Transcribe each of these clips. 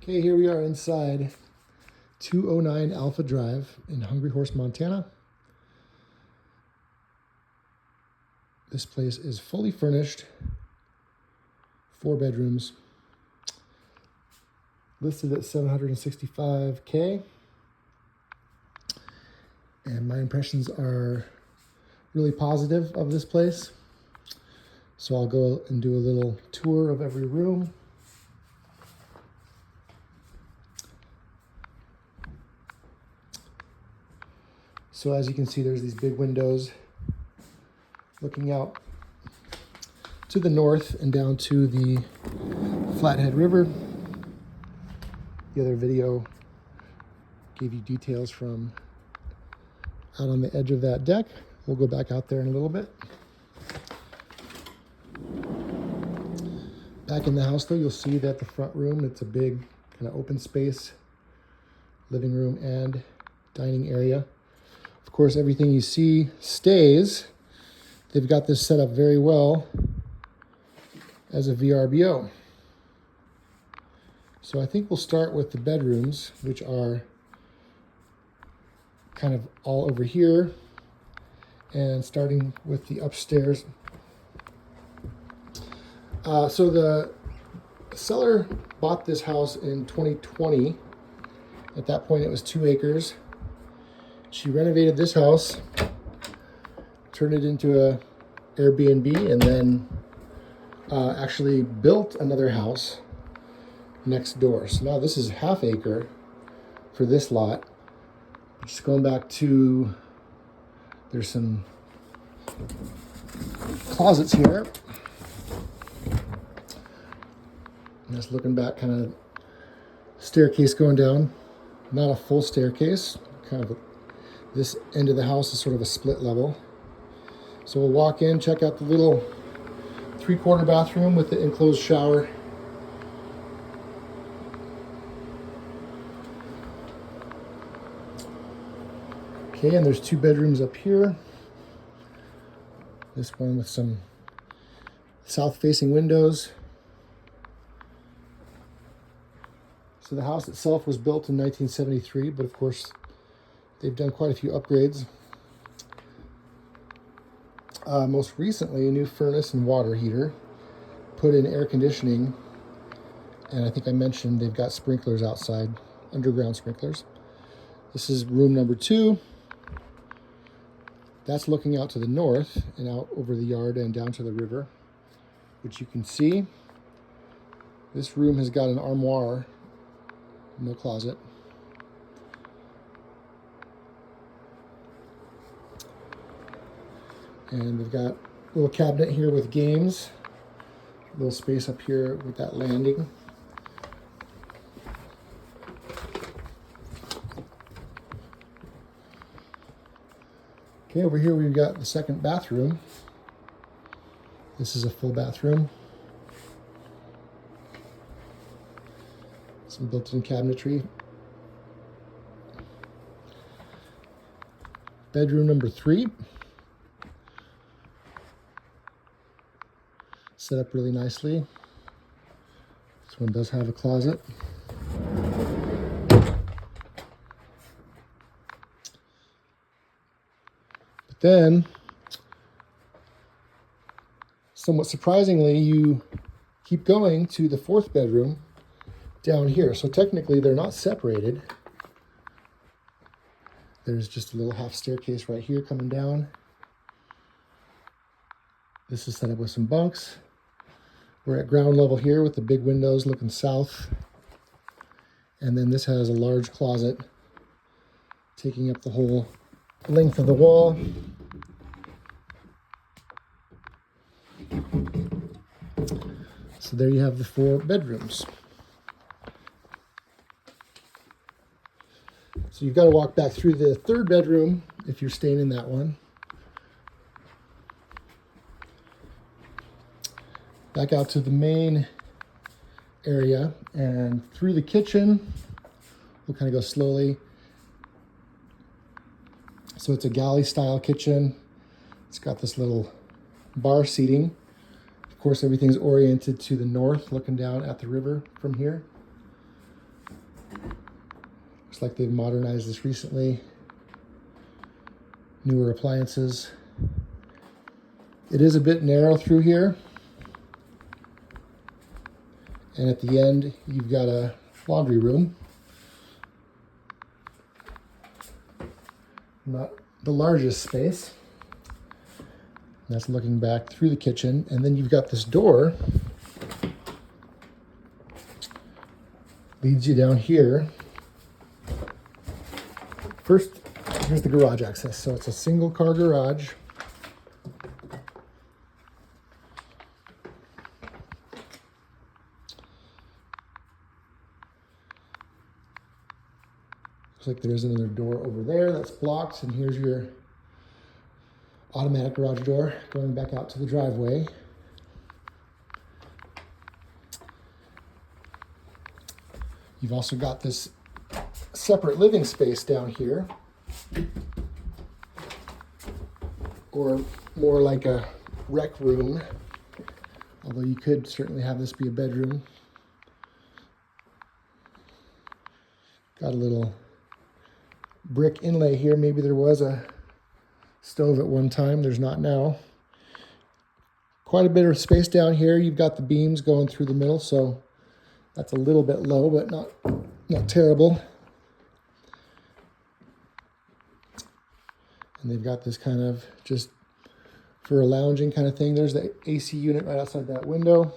Okay, here we are inside 209 Alpha Drive in Hungry Horse, Montana. This place is fully furnished, 4 bedrooms, listed at $765K. And my impressions are really positive of this place. So I'll go and do a little tour of every room. So as you can see, there's these big windows looking out to the north and down to the Flathead River. The other video gave you details from out on the edge of that deck. We'll go back out there in a little bit. Back in the house though, you'll see that the front room, it's a big kind of open space, living room and dining area. Of course, everything you see stays. They've got this set up very well as a VRBO. So I think we'll start with the bedrooms, which are kind of all over here, and starting with the upstairs. So the seller bought this house in 2020. At that point, it was 2 acres. She renovated this house, turned it into a Airbnb, and then actually built another house next door. So now this is ½ acre for this lot. Just going back to, there's some closets here. And just looking back, kind of staircase going down. Not a full staircase, kind of this end of the house is sort of a split level. So we'll walk in, check out the little 3/4 bathroom with the enclosed shower. Okay, and there's 2 bedrooms up here. This one with some south-facing windows. So the house itself was built in 1973, but of course they've done quite a few upgrades. Most recently, a new furnace and water heater, put in air conditioning, and I think I mentioned they've got sprinklers outside, underground sprinklers. This is room number 2. That's looking out to the north and out over the yard and down to the river, which you can see. This room has got an armoire, no closet. And we've got a little cabinet here with games. A little space up here with that landing. Okay, over here we've got the second bathroom. This is a full bathroom. Some built-in cabinetry. Bedroom number 3. Set up really nicely. This one does have a closet. But then, somewhat surprisingly, you keep going to the 4th bedroom down here. So technically they're not separated. There's just a little half staircase right here coming down. This is set up with some bunks. We're at ground level here with the big windows looking south. And then this has a large closet taking up the whole length of the wall. So there you have the 4 bedrooms. So you've got to walk back through the 3rd bedroom if you're staying in that one. Back out to the main area and through the kitchen. We'll kind of go slowly. So it's a galley style kitchen. It's got this little bar seating. Of course, everything's oriented to the north, looking down at the river from here. Looks like they've modernized this recently. Newer appliances. It is a bit narrow through here. And at the end, you've got a laundry room. Not the largest space. That's looking back through the kitchen. And then you've got this door. Leads you down here. First, here's the garage access. So it's a single car garage. Looks like there's another door over there that's blocked, and here's your automatic garage door going back out to the driveway. You've also got this separate living space down here, or more like a rec room, although you could certainly have this be a bedroom. Got a little brick inlay here. Maybe there was a stove at one time. There's not now. Quite a bit of space down here. You've got the beams going through the middle, so that's a little bit low, but not terrible. And they've got this kind of just for a lounging kind of thing. There's the AC unit right outside that window.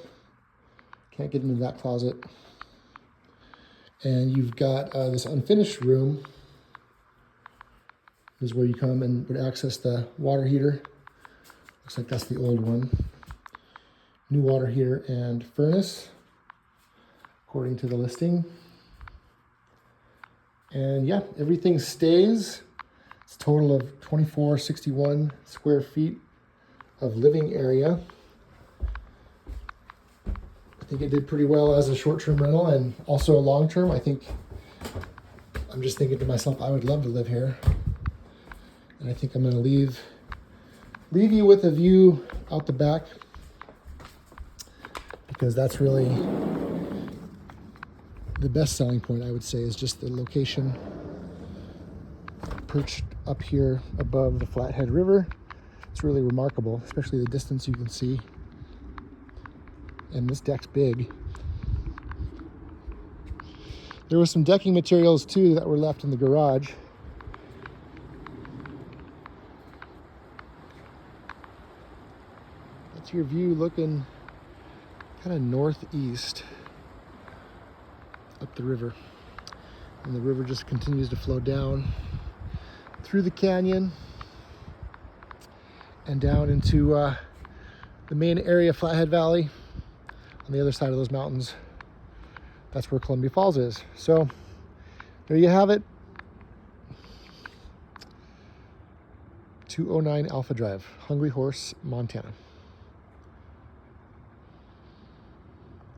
Can't get into that closet. And you've got this unfinished room. This is where you come and would access the water heater. Looks like that's the old one. New water heater and furnace, according to the listing. And yeah, everything stays. It's a total of 2461 square feet of living area. I think it did pretty well as a short-term rental and also a long-term. I'm just thinking to myself, I would love to live here. And I think I'm gonna leave you with a view out the back, because that's really the best selling point, I would say, is just the location. Perched up here above the Flathead River. It's really remarkable, especially the distance you can see. And this deck's big. There was some decking materials too that were left in the garage. That's your view looking kind of northeast up the river. And the river just continues to flow down through the canyon and down into the main area of Flathead Valley. On the other side of those mountains, that's where Columbia Falls is. So there you have it. 209 Alpha Drive, Hungry Horse, Montana.